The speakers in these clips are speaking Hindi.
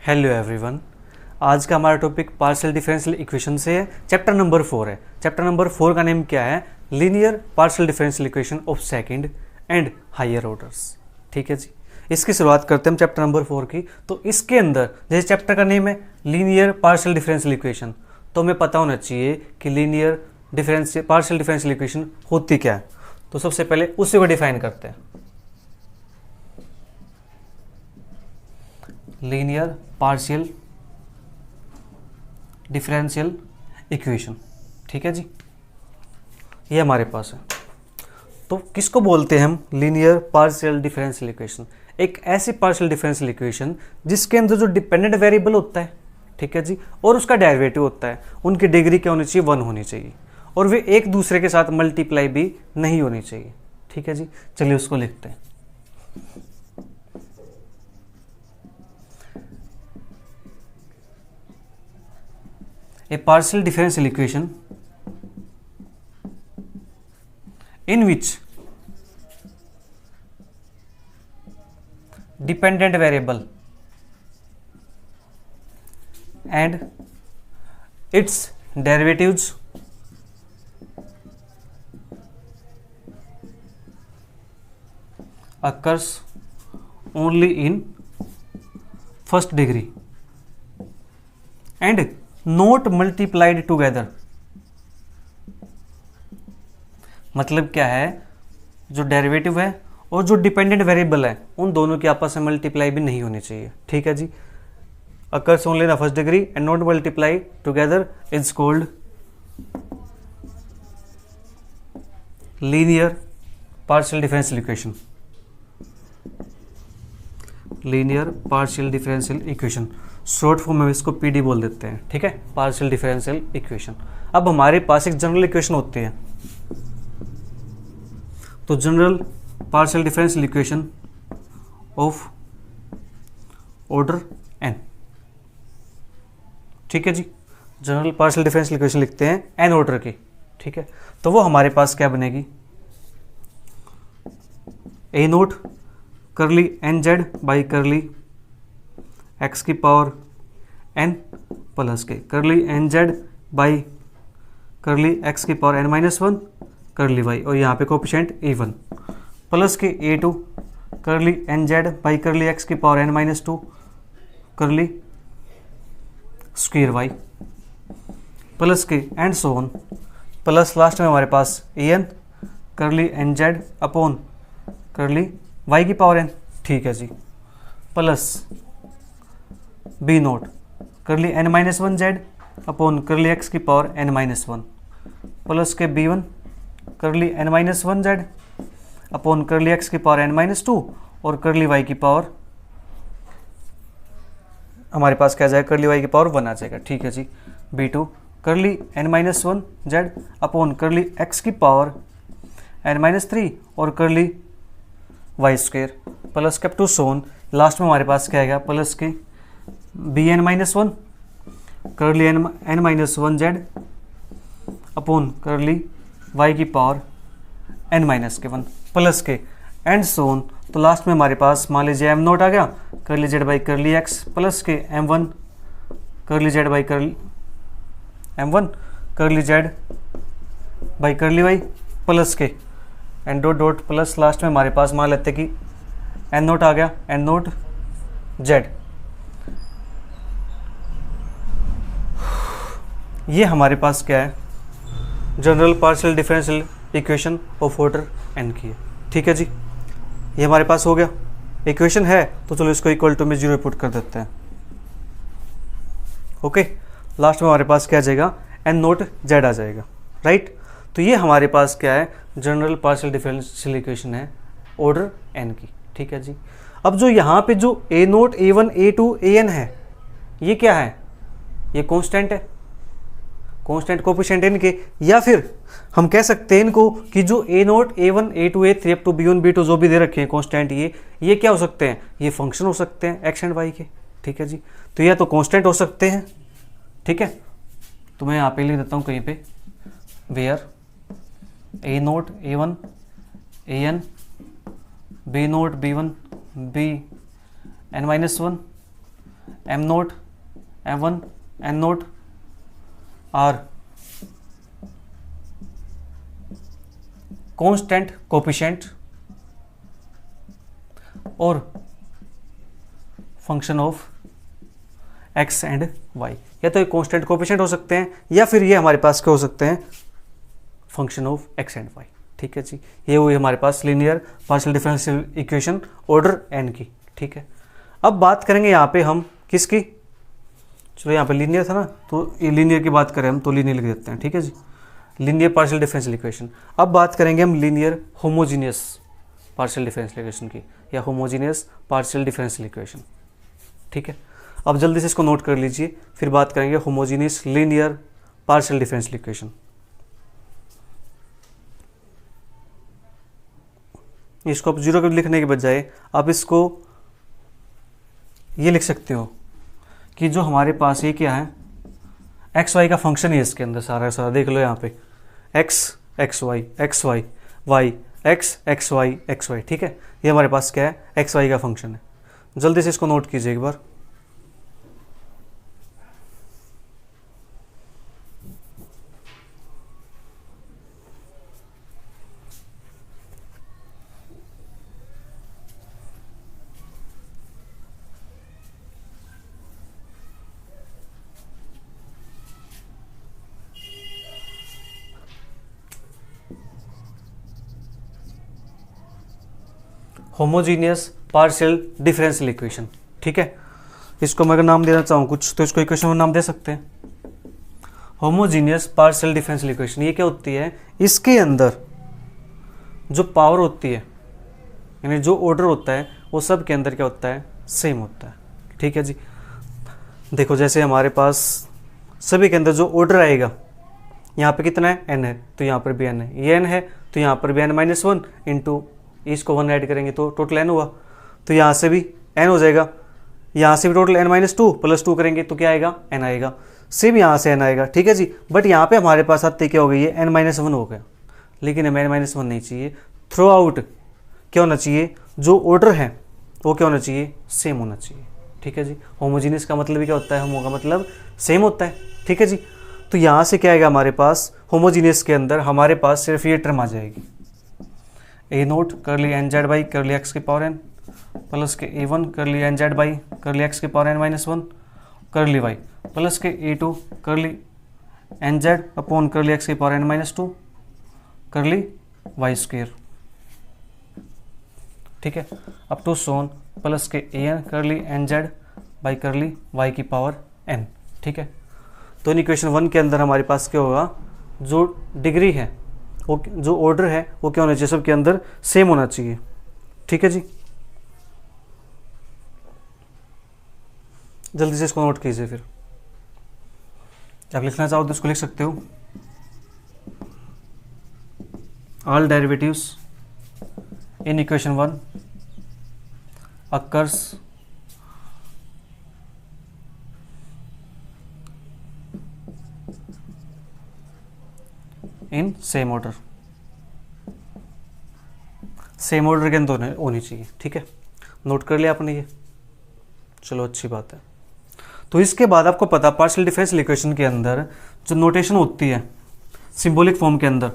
Hello everyone. आज का हमारा टॉपिक पार्शियल डिफरेंशियल इक्वेशन से है। चैप्टर नंबर 4 है। चैप्टर नंबर 4 का नेम क्या है? Linear partial differential equation of second and higher orders. ठीक है जी, इसकी शुरुआत करते हैं हम चैप्टर नंबर 4 की। तो इसके अंदर जैसे चैप्टर का नेम है लीनियर पार्शियल डिफरेंशियल इक्वेशन, तो हमें पता होना चाहिए कि लीनियर पार्शियल डिफरेंशियल इक्वेशन होती क्या है। तो सबसे पहले उसी को डिफाइन करते हैं, लीनियर पार्शियल डिफरेंशियल इक्वेशन। ठीक है जी, ये हमारे पास है। तो किसको बोलते हैं हम? Linear partial differential equation. एक ऐसी पार्शियल डिफरेंशियल इक्वेशन जिसके अंदर जो डिपेंडेंट वेरिएबल होता है, ठीक है जी, और उसका डेरिवेटिव होता है, उनकी डिग्री क्या होनी चाहिए? 1 होनी चाहिए, और वे एक दूसरे के साथ मल्टीप्लाई भी नहीं होनी चाहिए। ठीक है जी, चलिए उसको लिखते हैं। A partial differential equation in which dependent variable and its derivatives occurs only in first degree and note multiplied together. मतलब क्या है? जो डेरिवेटिव है और जो डिपेंडेंट वेरिएबल है उन दोनों की आपस में मल्टीप्लाई भी नहीं होनी चाहिए। ठीक है जी, occurs only in first degree and not multiply together is called linear partial differential equation. Linear partial differential equation, short form में इसको पीडी बोल देते हैं। ठीक है, पार्शियल डिफरेंशियल इक्वेशन। अब हमारे पास एक जनरल इक्वेशन होती है, तो general partial differential equation of order n. ठीक है जी, जनरल पार्शियल डिफरेंशियल इक्वेशन लिखते हैं एन ऑर्डर की। ठीक है, तो वो हमारे पास क्या बनेगी? A naught curly n z by curly x की power n plus k curly n z by curly x की power n minus 1 curly y, और यहाँ पे coefficient a one plus k a two curly n z by curly x की power n minus 2 curly square y plus के and so on, plus last में हमारे पास a n curly n z upon curly y की पावर एन। ठीक है जी, plus B note curly N minus 1 Z upon curly x की पावर एन माइनस 1 प्लस के B one curly N minus 1 Z upon curly x की पावर एन माइनस 2 और करली वाई की पावर हमारे पास क्या जाएगा? करली वाई की पावर 1 आ जाएगा। ठीक है जी, B to curly N minus 1 Z upon curly x की पावर एन माइनस 3 और करली वाई स्क्वेयर प्लस के टू सोन, लास्ट में हमारे पास क्या आएगा? प्लस के बी एन माइनस 1 करली N minus 1 Z upon curly y की पावर एन माइनस के 1 प्लस के एंड सोन। तो लास्ट में हमारे पास मान लीजिए एम नोट आ गया, curly z by curly x plus के m one curly z by curly m one curly z by curly y plus के and dot dot plus last में हमारे पास मान लेते कि एन नोट आ गया, एन नोट जेड। ये हमारे पास क्या है? General partial differential equation of order n की है। ठीक है जी, ये हमारे पास हो गया। इक्वेशन है तो चलो इसको इक्वल टू में 0 पुट कर देते हैं। ओके, लास्ट में हमारे पास क्या आ जाएगा? एन नोट जेड आ जाएगा। राइट, तो ये हमारे पास क्या है? जनरल पार्शियल डिफरेंशियल इक्वेशन है ऑर्डर एन की। ठीक है जी, अब जो यहाँ पे जो a naught a one a two a n है, ये क्या है? ये कॉन्स्टेंट है, कॉन्स्टेंट कोफिशिएंट इनके, या फिर हम कह सकते हैं इनको कि जो a naught a one a two a three up to b one b two जो भी दे रखे हैं कॉन्स्टेंट, ये क्या हो सकते हैं? ये फंक्शन हो सकते हैं एक्स एंड वाई के। ठीक है जी, तो या तो कॉन्स्टेंट हो सकते हैं। ठीक है, तो मैं यहाँ पे लिख देता हूँ कहीं पे, where a naught a one a n b naught b one b n minus 1 m naught, m one, n naught are constant coefficient और function of x and y. या तो ये कांस्टेंट कोफिशिएंट हो सकते हैं या फिर ये हमारे पास क्या हो सकते हैं, function of x and y. ठीक है जी, ये हुई हमारे पास linear partial differential equation order n की। ठीक है, अब बात करेंगे यहाँ पे हम किसकी, चलो यहाँ पे लीनियर था ना, तो ये लीनियर की बात करें हम तो लीनियर लिख देते हैं। ठीक है जी, लीनियर पार्शियल डिफरेंशियल इक्वेशन। अब बात करेंगे हम linear homogeneous partial differential equation की, या होमोजीनियस पार्शियल डिफरेंशियल इक्वेशन। ठीक है, अब जल्दी से इसको नोट कर लीजिए, फिर बात करेंगे homogeneous linear partial differential equation. इसको आप जीरो लिखने के बजाय आप इसको ये लिख सकते हो कि जो हमारे पास ये क्या है, एक्स वाई का फंक्शन है इसके अंदर सारा देख लो यहाँ पे, x x y x y y x x y x y. ठीक है, ये हमारे पास क्या है, एक्स वाई का फंक्शन है। जल्दी से इसको नोट कीजिए एक बार। Homogeneous partial differential equation. ठीक है, इसको मैं अगर नाम देना चाहूँ कुछ तो इसको इक्वेशन में नाम दे सकते हैं, होमोजीनियस पार्शियल डिफरेंशियल इक्वेशन। ये क्या होती है, इसके अंदर जो पावर होती है यानी जो ऑर्डर होता है वो सब के अंदर क्या होता है, सेम होता है। ठीक है जी, देखो जैसे हमारे पास सभी के अंदर जो ऑर्डर आएगा, यहाँ पे कितना है, एन है, तो यहाँ पर भी एन है, ये एन है तो यहाँ पर भी एन माइनस वन इंटू इसको वन ऐड करेंगे तो टोटल एन हुआ, तो यहाँ से भी एन हो जाएगा, यहाँ से भी total n minus two plus two करेंगे तो क्या आएगा, एन आएगा, सेम यहाँ से एन आएगा। ठीक है जी, बट यहाँ पे हमारे पास आते क्या हो गई है, एन माइनस वन हो गया, लेकिन हमें एन माइनस वन नहीं चाहिए। थ्रू आउट क्या होना चाहिए, जो ऑर्डर है वो क्या होना चाहिए, सेम होना चाहिए। ठीक है जी, होमोजीनियस का मतलब क्या होता है, होमो का मतलब सेम होता है। ठीक है जी, तो यहाँ से क्या आएगा हमारे पास, होमोजीनियस के अंदर हमारे पास सिर्फ ये टर्म आ जाएगी, a naught curly n z by curly x की power n plus k a one curly n z by curly x की power n minus one curly y plus k a two curly n z upon curly x की power n minus two curly y square. ठीक है, up to so on plus k a n curly n z by curly y की पावर एन। ठीक है, तो इन इक्वेशन वन के अंदर हमारे पास क्या होगा, जो डिग्री है वो, जो ऑर्डर है वो क्या होना चाहिए, सबके अंदर सेम होना चाहिए। ठीक है जी, जल्दी से इसको नोट कीजिए, फिर आप लिखना चाहो तो इसको लिख सकते हो, all derivatives in equation one occurs in same order, same order के अंदर होनी चाहिए। ठीक है, नोट कर लिया आपने ये, चलो अच्छी बात है। तो इसके बाद आपको पता पार्शियल डिफरेंशियल इक्वेशन के अंदर जो नोटेशन होती है सिंबॉलिक फॉर्म के अंदर,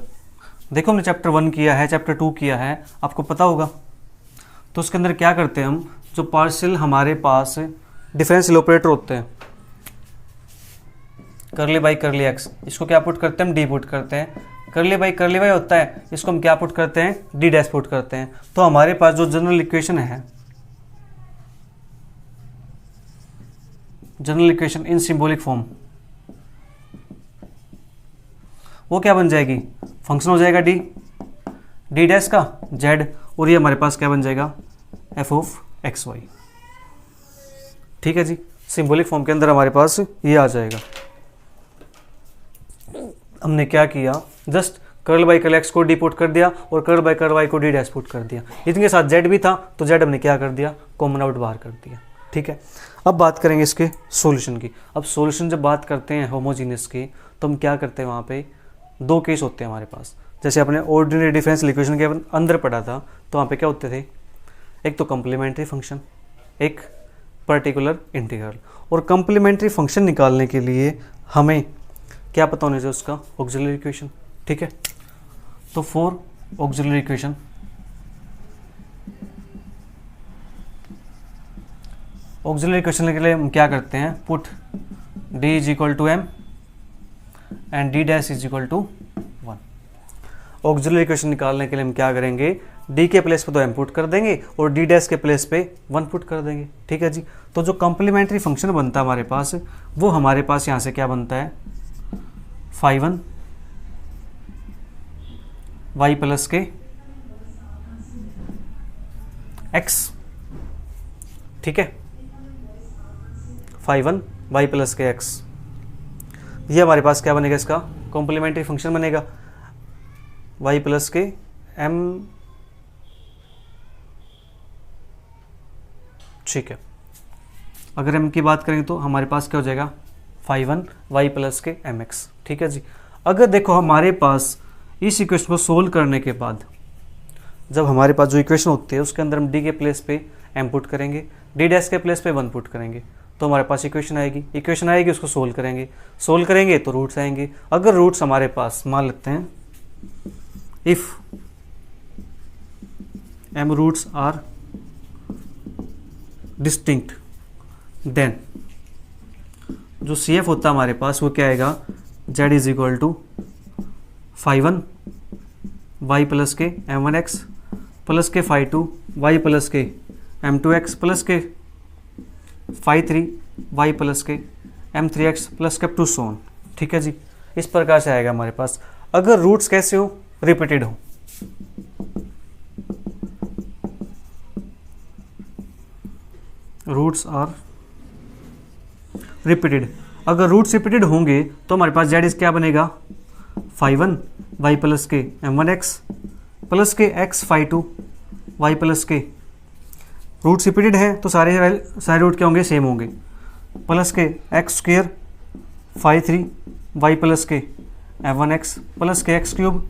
देखो हमने चैप्टर 1 किया है, चैप्टर 2 किया है, आपको पता होगा। तो उसके अंदर क्या करते हैं हम, जो पार्शियल हमारे पास डिफरेंशियल ऑपरेटर होते हैं, करली बाई करली एक्स, इसको क्या पुट करते हैं हम, डी पुट करते हैं। करली बाई होता है, इसको हम क्या पुट करते हैं, डी डैश पुट करते हैं। तो हमारे पास जो जनरल इक्वेशन है, general equation in symbolic form, वो क्या बन जाएगी, फंक्शन हो जाएगा डी डैश का जेड, और ये हमारे पास क्या बन जाएगा, एफ ऑफ एक्स वाई। ठीक है जी, सिंबॉलिक फॉर्म के अंदर हमारे पास ये आ जाएगा। हमने क्या किया, just curl by curl x को डी पुट कर दिया और कर्ल बाई कर्ल वाई को डी डैश पुट कर दिया। इनके साथ जेड भी था तो जेड हमने क्या कर दिया, कॉमन आउट बाहर कर दिया। ठीक है, अब बात करेंगे इसके सॉल्यूशन की। अब सॉल्यूशन जब बात करते हैं होमोजीनियस की, तो हम क्या करते हैं, वहाँ पे दो केस होते हैं हमारे पास। जैसे अपने ऑर्डिनरी डिफरेंशियल इक्वेशन के अंदर पढ़ा था, तो वहाँ पे क्या होते थे, एक तो कम्प्लीमेंट्री फंक्शन, एक पर्टिकुलर इंटीग्रल। और कंप्लीमेंट्री फंक्शन निकालने के लिए हमें क्या पता होना चाहिए, उसका ऑक्सिलरी इक्वेशन। ठीक है, तो फॉर ऑक्सिलरी इक्वेशन के लिए हम क्या करते हैं, put d is equal to m and d dash is equal to 1। Auxiliary equation निकालने के लिए हम क्या करेंगे, d के प्लेस पे तो m पुट कर देंगे और d डैश के प्लेस पे 1 पुट कर देंगे। ठीक है जी, तो जो कंप्लीमेंट्री फंक्शन बनता है हमारे पास, वो हमारे पास यहाँ से क्या बनता है, phi1 y प्लस के x। ठीक है, phi1 y प्लस के x, ये हमारे पास क्या बनेगा, इसका कॉम्प्लीमेंट्री फंक्शन बनेगा y प्लस के m। ठीक है, अगर m की बात करें तो हमारे पास क्या हो जाएगा, phi1 y प्लस के mx। ठीक है जी, अगर देखो हमारे पास इस इक्वेशन को सोल्व करने के बाद, जब हमारे पास जो इक्वेशन होती है उसके अंदर हम d के प्लेस पे m पुट करेंगे, d डैश के प्लेस पे 1 पुट करेंगे, तो हमारे पास इक्वेशन आएगी, उसको सोल्व करेंगे तो रूट्स आएंगे। अगर रूट्स हमारे पास मान लेते हैं, if m roots are distinct, then जो CF होता है हमारे पास वो क्या आएगा, z is equal to phi1 y plus k m1x plus के phi2 y प्लस के m2x प्लस के phi3 y प्लस के m3x प्लस के टू सोन। ठीक है जी, इस प्रकार से आएगा हमारे पास। अगर रूट्स कैसे हो, रिपीटेड हो, रूट्स आर रिपीटेड, अगर रूट्स रिपीटेड होंगे तो हमारे पास z इज क्या बनेगा, phi1 y plus k m1x plus के x phi2 y प्लस के, रूट्स रिपीटेड है तो सारे रूट क्या होंगे, सेम होंगे, प्लस के x square phi3 y plus k m1x plus के x cube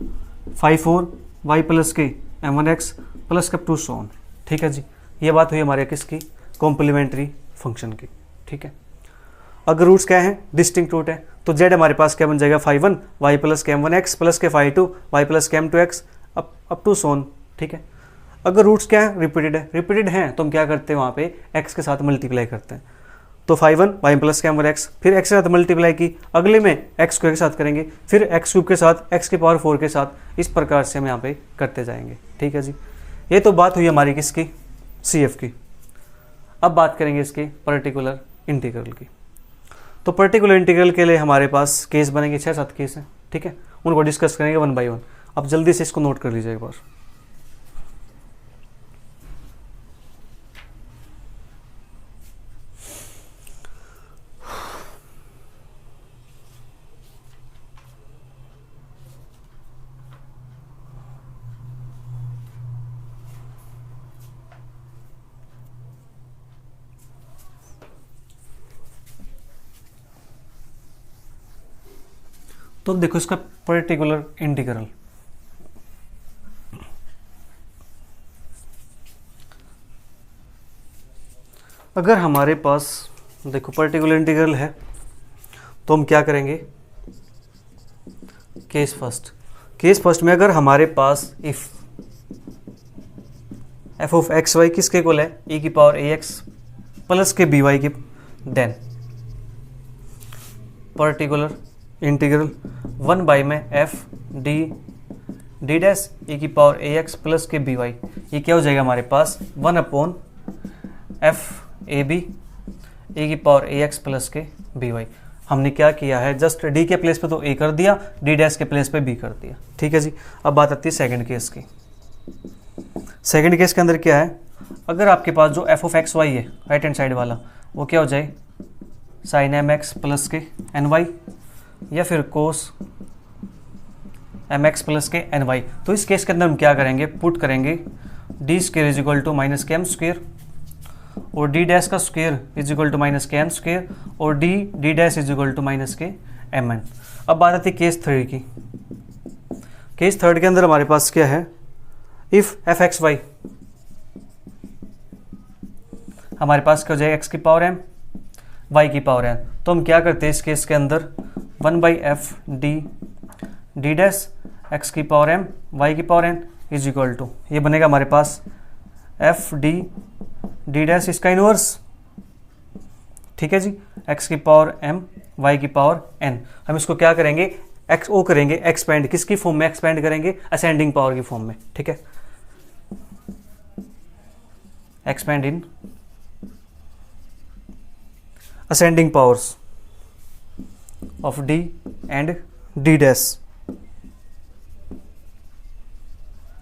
phi4 y plus k m1x plus के टू सोन। ठीक है जी, ये बात हुई हमारे किसकी, कॉम्प्लीमेंट्री फंक्शन की। ठीक है, अगर रूट्स क्या है, डिस्टिंक्ट रूट है, तो z हमारे पास क्या बन जाएगा, phi1 y plus k m1x plus के phi2 y प्लस के m2x अप टू सोन। ठीक है, अगर रूट्स क्या है, रिपीटेड हैं तो हम क्या करते हैं, वहाँ पे x के साथ मल्टीप्लाई करते हैं, तो phi1 y plus k m1x, फिर x के साथ मल्टीप्लाई की, अगले में x स्क्वायर के साथ करेंगे, फिर x क्यूब के साथ, x की पावर 4 के साथ, इस प्रकार से हम यहाँ पे करते जाएंगे। ठीक है जी, ये तो बात हुई हमारी किसकी, CF की। अब बात करेंगे इसके पर्टिकुलर इंटीग्रल की। तो पर्टिकुलर इंटीग्रल के लिए हमारे पास केस बनेंगे, 6-7 केस हैं। ठीक है, उनको डिस्कस करेंगे 1 बाय 1। अब जल्दी से इसको नोट कर लीजिए एक बार। तो अब देखो इसका पर्टिकुलर इंटीग्रल, अगर हमारे पास देखो पर्टिकुलर इंटीग्रल है तो हम क्या करेंगे, केस फर्स्ट में अगर हमारे पास if f of x y किसके इक्वल है, e की पावर ax प्लस के by की, देन पर्टिकुलर इंटीग्रल 1 बाई में f d डैश e की पावर ax प्लस के by, ये क्या हो जाएगा हमारे पास 1 अपॉन f ab e की पावर ax प्लस के by। हमने क्या किया है, जस्ट d के प्लेस पे तो a कर दिया, d डैश के प्लेस पे b कर दिया। ठीक है जी, अब बात आती है सेकंड केस की। सेकंड केस के अंदर क्या है, अगर आपके पास जो f ऑफ एक्स वाई है राइट हैंड साइड वाला, वो क्या हो जाए साइन एम एक्स प्लस के एन वाई, या फिर कोस एम एक्स प्लस के एन वाई। तो इस केस के अंदर हम क्या करेंगे, पुट करेंगे D square is equal to minus k m square, और डी डैश का square is equal to minus k n square, और D dash is equal to minus k m n. अब बात आती है केस थर्ड की। केस थर्ड के अंदर हमारे पास क्या है, इफ एफ एक्स वाई, हमारे पास क्या हो जाएगा, एक्स की पावर एम वाई की पावर एन। तो हम क्या करते हैं इस केस के अंदर, 1/f डी डैश एक्स की पावर एम वाई की power n is equal to, ये बनेगा हमारे पास एफ डी डैश इसका इनवर्स, ठीक है जी, एक्स की पावर एम वाई की पावर एन। हम इसको क्या करेंगे, एक्स ओ करेंगे एक्सपेंड, किसकी फॉर्म में एक्सपेंड करेंगे, असेंडिंग पावर की फॉर्म में, ठीक है, expand in ascending powers of d and d dash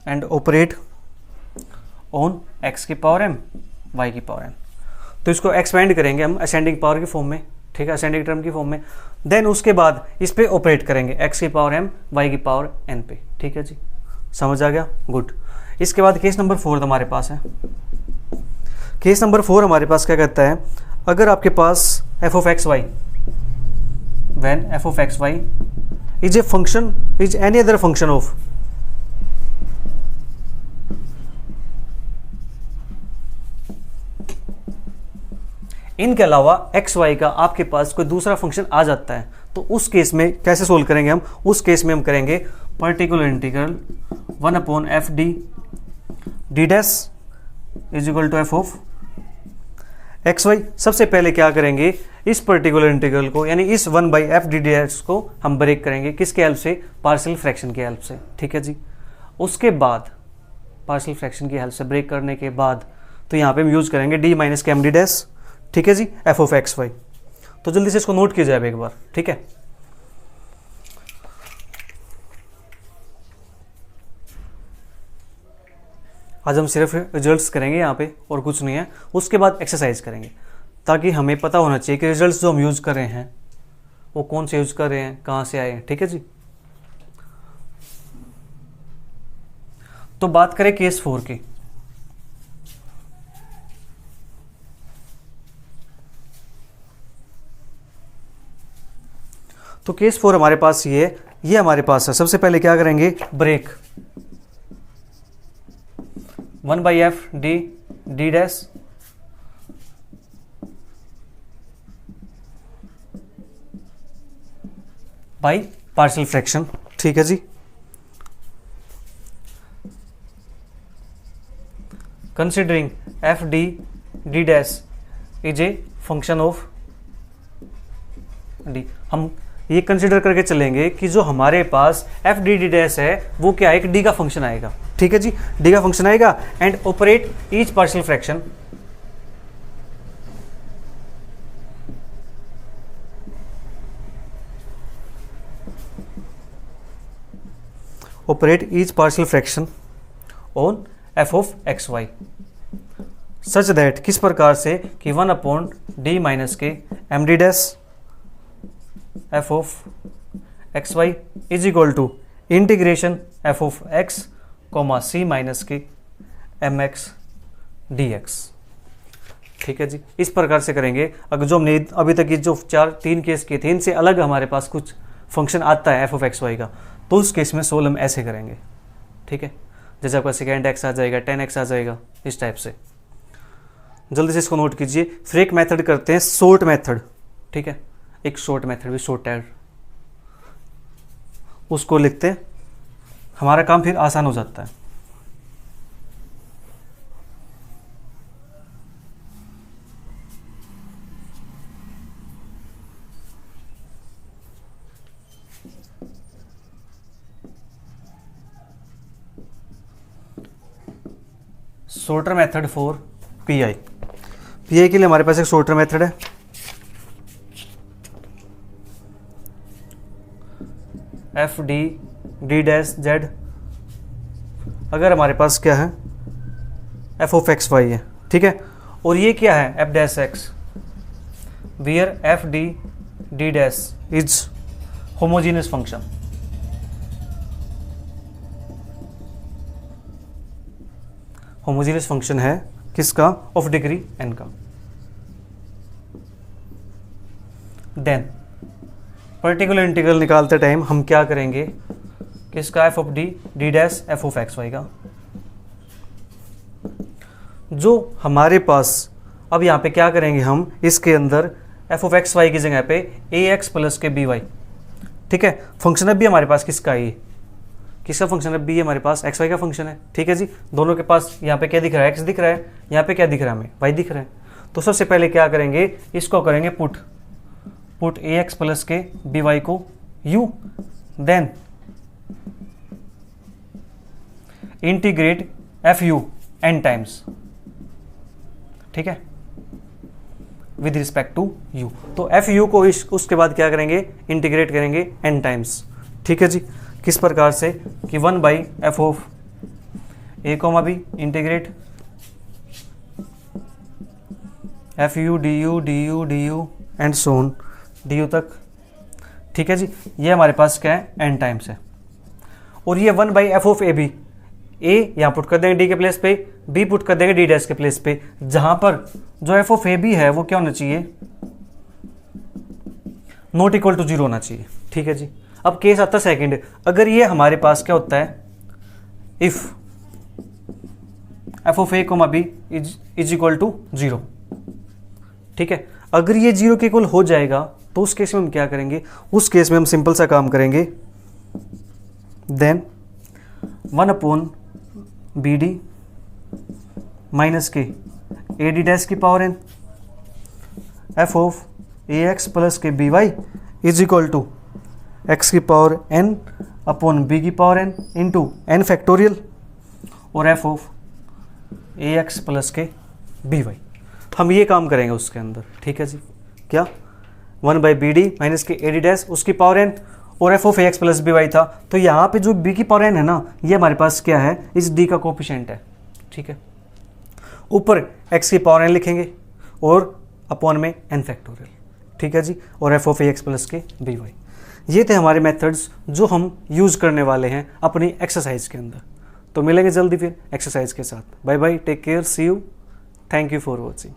and operate on x की पावर m y की पावर n। तो इसको एक्सपेंड करेंगे हम असेंडिंग पावर की फॉर्म में, ठीक है, असेंडिंग टर्म की फॉर्म में। देन उसके बाद इस पे ऑपरेट करेंगे x की पावर m y की पावर n पे, ठीक है जी, समझ आ गया, गुड। इसके बाद केस नंबर 4 हमारे पास है। केस नंबर 4 हमारे पास क्या कहता है, अगर आपके पास f of x y, when f of x y is a function, is any other function of इनके अलावा एक्स वाई का आपके पास कोई दूसरा फंक्शन आ जाता है, तो उस केस में कैसे सोल्व करेंगे हम, उस केस में हम करेंगे particular integral 1/f D dash is equal to F of x y. सबसे पहले क्या करेंगे, इस पर्टिकुलर इंटीग्रल को यानी इस 1/f डी डैश को हम ब्रेक करेंगे, किसके हेल्प से, पार्शियल फ्रैक्शन की हेल्प से, ठीक है जी। उसके बाद पार्शियल फ्रैक्शन की हेल्प से ब्रेक करने के बाद तो यहाँ पे हम यूज करेंगे d minus k m D dash, ठीक है जी, एफ ऑफ एक्स वाई। तो जल्दी से इसको नोट किया जाए एक बार, ठीक है। आज हम सिर्फ रिजल्ट्स करेंगे यहाँ पे और कुछ नहीं है, उसके बाद एक्सरसाइज करेंगे, ताकि हमें पता होना चाहिए कि रिजल्ट्स जो हम यूज कर रहे हैं वो कौन से यूज कर रहे हैं, कहाँ से आए हैं, ठीक है जी। तो बात करें केस 4 की। तो केस 4 हमारे पास ये हमारे पास है। सबसे पहले क्या करेंगे, break 1/f D dash by partial fraction, ठीक है जी। Considering F D dash is a function of D, हम ये कंसिडर करके चलेंगे कि जो हमारे पास एफ डी डैश है वो क्या है, एक डी का फंक्शन आएगा, ठीक है जी, डी का फंक्शन आएगा and operate each partial fraction on F of x y such that, किस प्रकार से कि 1/d minus k m D dash F of x y is equal to integration F of x comma c minus k m x d x, ठीक है जी। इस प्रकार से करेंगे। अगर जो हमने अभी तक ये जो 3 केस किए थे, इनसे अलग हमारे पास कुछ फंक्शन आता है एफ ऑफ एक्स वाई का, तो उस केस में सोल्व हम ऐसे करेंगे, ठीक है। जैसे आपका सेकेंड एक्स आ जाएगा, 10x आ जाएगा, इस टाइप से। जल्दी से इसको नोट कीजिए। फिर एक मेथड करते हैं, शॉर्ट मेथड, ठीक है, एक शॉर्ट मेथड भी शॉर्टेड, उसको लिखते हैं, हमारा काम फिर आसान हो जाता है। शॉर्टर मेथड फॉर पीआई के लिए हमारे पास एक शॉर्टर मेथड है, एफ डी डैश जेड। अगर हमारे पास क्या है, एफ ऑफ एक्स वाई है, ठीक है, और ये क्या है, F dash x, where F D dash is homogeneous function. Homogeneous function है किसका, ऑफ डिग्री n का। देन पर्टिकुलर इंटीग्रल निकालते टाइम हम क्या करेंगे, किसका, F of D dash F of x y का। जो हमारे पास अब यहाँ पे क्या करेंगे हम, इसके अंदर एफ ऑफ एक्स वाई की जगह पे ए एक्स प्लस के बी वाई, ठीक है। फंक्शन अब भी हमारे पास किसका है, किसका फंक्शन है, बी हमारे पास एक्स वाई का फंक्शन है, ठीक है जी। दोनों के पास यहाँ पे क्या दिख रहा है, एक्स दिख रहा है, यहाँ पे क्या दिख रहा है हमें, वाई दिख रहा है। तो सबसे पहले क्या करेंगे, इसको करेंगे पुट ए एक्स प्लस के बी वाई को u, then integrate F u n times, ठीक है, विद रिस्पेक्ट टू यू। तो एफ यू को उसके बाद क्या करेंगे, इंटीग्रेट करेंगे एन टाइम्स, ठीक है जी। किस प्रकार से कि 1 by F of a comma b integrate F u d u d u d u and so on d u तक, ठीक है जी। ये हमारे पास क्या है, एन टाइम्स है। और ये 1 by F of a b, a यहाँ पुट कर देंगे डी के प्लेस पे, बी पुट कर देंगे डी डैश के प्लेस पे, जहां पर जो एफ ऑफ ए बी है वो क्या होना चाहिए, नॉट इक्वल टू 0 होना चाहिए, ठीक है जी। अब केस आता है सेकंड, अगर ये हमारे पास क्या होता है, if F of a comma b is equal to 0, ठीक है। अगर ये 0 के इक्वल हो जाएगा तो उस केस में हम क्या करेंगे, उस केस में हम सिंपल सा काम करेंगे, then 1 upon b D minus के ए डी डैश की power n F of a x plus के b y is equal to x की पावर एन अपॉन बी की power n into n factorial और F of a x plus के बी वाई। हम ये काम करेंगे उसके अंदर, ठीक है जी। क्या 1 बाई बी डी माइनस के ए डी डैश उसकी पावर एन और F of a x plus b y था, तो यहाँ पे जो बी की पावर एन है ना, ये हमारे पास क्या है, इस डी का कोफिशिएंट है, ठीक है। ऊपर एक्स की पावर एन लिखेंगे और अपॉन में एन फैक्टोरियल, ठीक है जी, और F of a x plus के बी वाई। ये थे हमारे मेथड्स जो हम यूज़ करने वाले हैं अपनी एक्सरसाइज के अंदर। तो मिलेंगे जल्दी फिर एक्सरसाइज के साथ। Bye bye, take care, see you, thank you for watching.